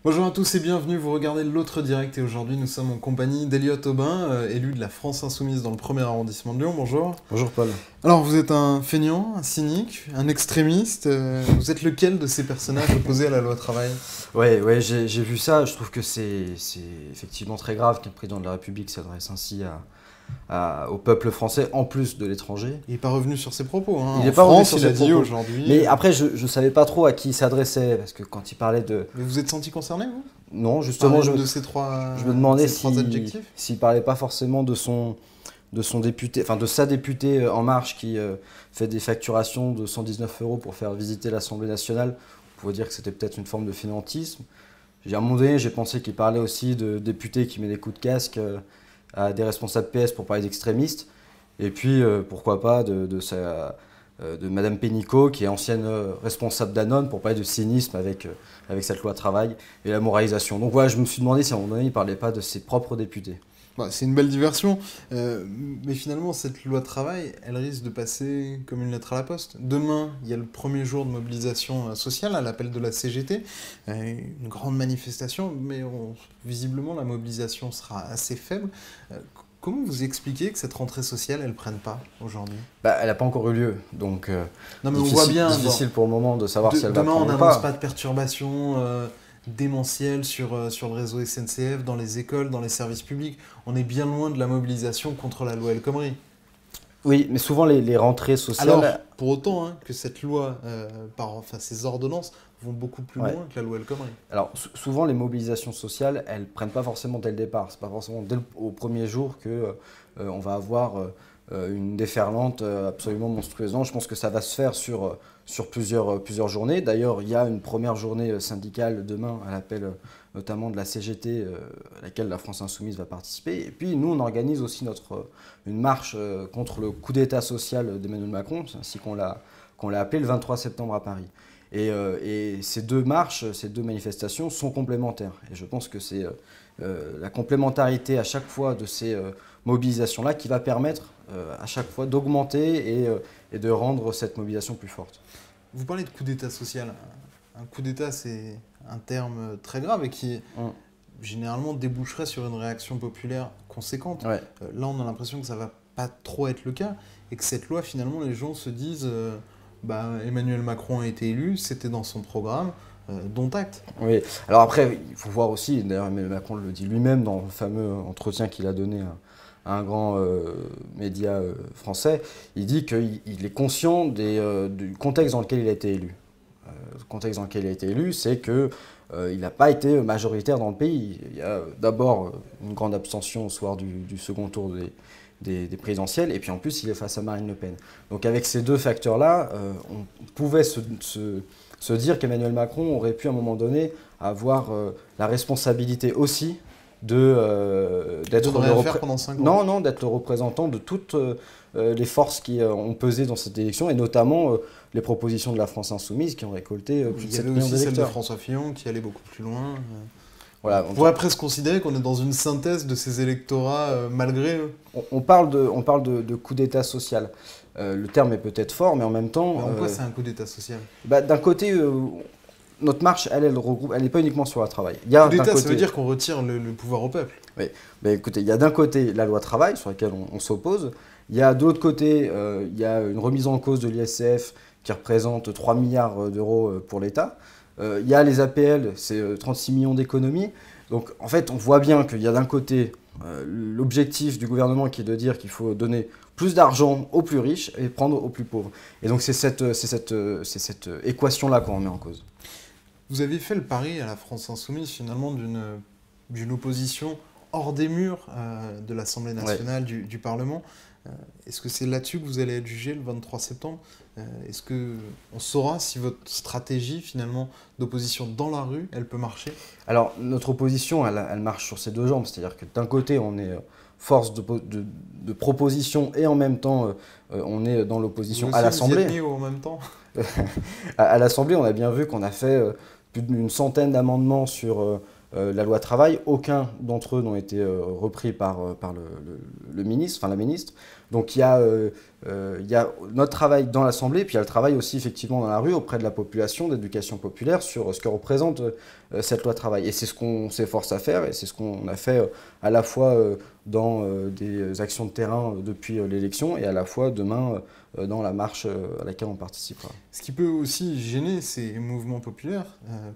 Bonjour à tous et bienvenue, vous regardez l'autre direct et aujourd'hui nous sommes en compagnie d'Eliott Aubin, élu de la France Insoumise dans le premier arrondissement de Lyon, bonjour. Bonjour Paul. Alors vous êtes un feignant, un cynique, un extrémiste, vous êtes lequel de ces personnages opposés à la loi travail? Ouais, j'ai vu ça, je trouve que c'est effectivement très grave qu'un président de la République s'adresse ainsi au peuple français en plus de l'étranger. Il n'est pas revenu sur ses propos, hein. Il n'est En pas revenu France, sur il a ses dit propos. aujourd'hui... Mais après, je ne savais pas trop à qui il s'adressait, parce que quand il parlait de... Mais vous êtes senti concerné, vous? Non, justement, de ces trois, je me demandais ces trois adjectifs? s'il parlait pas forcément de son député, enfin de sa députée En Marche qui fait des facturations de 119 € pour faire visiter l'Assemblée nationale. On pourrait dire que c'était peut-être une forme de fainéantisme. À un moment donné, j'ai pensé qu'il parlait aussi de députés qui mettent des coups de casque à des responsables PS pour parler d'extrémistes. Et puis, pourquoi pas, de Madame Pénicaud, qui est ancienne responsable Danone, pour parler de cynisme avec cette loi travail et la moralisation. Donc voilà, je me suis demandé si à un moment donné, il ne parlait pas de ses propres députés. Bah, c'est une belle diversion, mais finalement cette loi travail, elle risque de passer comme une lettre à la poste. Demain, il y a le premier jour de mobilisation sociale à l'appel de la CGT, une grande manifestation, mais visiblement la mobilisation sera assez faible. Comment vous expliquez que cette rentrée sociale, elle ne prenne pas aujourd'hui? Bah, elle n'a pas encore eu lieu, donc non, mais on voit bien, difficile pour le moment de savoir si elle va demain, prendre on ou pas. n'annonce pas de perturbations démentielles sur le réseau SNCF, dans les écoles, dans les services publics. On est bien loin de la mobilisation contre la loi El Khomri. Oui, mais souvent les rentrées sociales... Alors, pour autant que cette loi, ces ordonnances, vont beaucoup plus loin que la loi El Khomri. Alors, souvent, les mobilisations sociales, elles ne prennent pas forcément dès le départ. Ce n'est pas forcément au premier jour qu'on va avoir une déferlante absolument monstrueuse. Non, je pense que ça va se faire sur plusieurs journées. D'ailleurs, il y a une première journée syndicale demain à l'appel notamment de la CGT, à laquelle la France Insoumise va participer. Et puis, nous, on organise aussi une marche contre le coup d'État social d'Emmanuel Macron, ainsi qu'on l'a appelé le 23 septembre à Paris. Et ces deux marches, ces deux manifestations sont complémentaires. Et je pense que c'est la complémentarité à chaque fois de ces mobilisations-là qui va permettre à chaque fois d'augmenter et de rendre cette mobilisation plus forte. Vous parlez de coup d'État social. Un coup d'État, c'est un terme très grave et qui généralement déboucherait sur une réaction populaire conséquente. Ouais. Là, on a l'impression que ça ne va pas trop être le cas et que cette loi, finalement, les gens se disent... Emmanuel Macron a été élu, c'était dans son programme, dont acte. Oui, alors après, il faut voir aussi, d'ailleurs Emmanuel Macron le dit lui-même dans le fameux entretien qu'il a donné à un grand média français, il dit qu'il est conscient du contexte dans lequel il a été élu. Le contexte dans lequel il a été élu, c'est qu'il n'a pas été majoritaire dans le pays. Il y a d'abord une grande abstention au soir du second tour des présidentielles, et puis en plus il est face à Marine Le Pen. Donc avec ces deux facteurs-là, on pouvait se dire qu'Emmanuel Macron aurait pu à un moment donné avoir la responsabilité aussi d'être le représentant de toutes les forces qui ont pesé dans cette élection, et notamment les propositions de la France Insoumise qui ont récolté plus de 7 millions d'électeurs. Il y avait aussi celle de François Fillon qui allait beaucoup plus loin. Voilà, on pourrait presque considérer qu'on est dans une synthèse de ces électorats malgré eux. On parle de coup d'État social. Le terme est peut-être fort, mais en même temps... En quoi c'est un coup d'État social? D'un côté, notre marche, elle n'est pas uniquement sur le travail. Coup d'État, ça veut dire qu'on retire le pouvoir au peuple. Oui, mais écoutez, il y a d'un côté la loi travail, sur laquelle on s'oppose. Il y a de l'autre côté, il y a une remise en cause de l'ISF qui représente 3 milliards d'euros pour l'État. Il y a les APL, c'est 36 millions d'économies. Donc en fait, on voit bien qu'il y a d'un côté l'objectif du gouvernement qui est de dire qu'il faut donner plus d'argent aux plus riches et prendre aux plus pauvres. Et donc c'est cette équation-là qu'on remet en cause. Vous avez fait le pari à la France Insoumise finalement d'une opposition hors des murs de l'Assemblée nationale, du Parlement. Est-ce que c'est là-dessus que vous allez être jugé le 23 septembre? Est-ce qu'on saura si votre stratégie finalement d'opposition dans la rue, elle peut marcher? Alors notre opposition, elle marche sur ses deux jambes. C'est-à-dire que d'un côté, on est force de proposition et en même temps, on est dans l'opposition à l'Assemblée. Vous êtes mis en même temps? À l'Assemblée, on a bien vu qu'on a fait plus d'une centaine d'amendements sur la loi travail. Aucun d'entre eux n'ont été repris par le ministre, enfin la ministre. Donc il y a notre travail dans l'Assemblée, puis il y a le travail aussi effectivement dans la rue auprès de la population, d'éducation populaire, sur ce que représente cette loi travail. Et c'est ce qu'on s'efforce à faire, et c'est ce qu'on a fait à la fois dans des actions de terrain depuis l'élection, et à la fois demain dans la marche à laquelle on participera. Ce qui peut aussi gêner ces mouvements populaires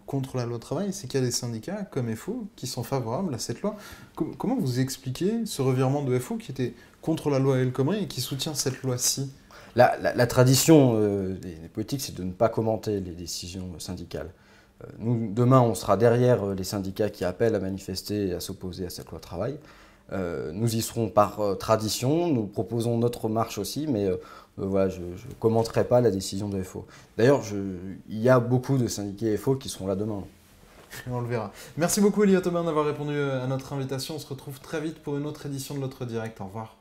contre la loi travail, c'est qu'il y a des syndicats comme FO qui sont favorables à cette loi. Comment vous expliquez ce revirement de FO qui était contre la loi El Khomri et qui soutient cette loi-ci? La tradition des politiques, c'est de ne pas commenter les décisions syndicales. Nous, demain, on sera derrière les syndicats qui appellent à manifester et à s'opposer à cette loi travail. Nous y serons par tradition, nous proposons notre marche aussi, mais voilà, je ne commenterai pas la décision de FO. D'ailleurs, il y a beaucoup de syndiqués FO qui seront là demain. On le verra. Merci beaucoup Elliot Aubin d'avoir répondu à notre invitation. On se retrouve très vite pour une autre édition de l'Autre Direct. Au revoir.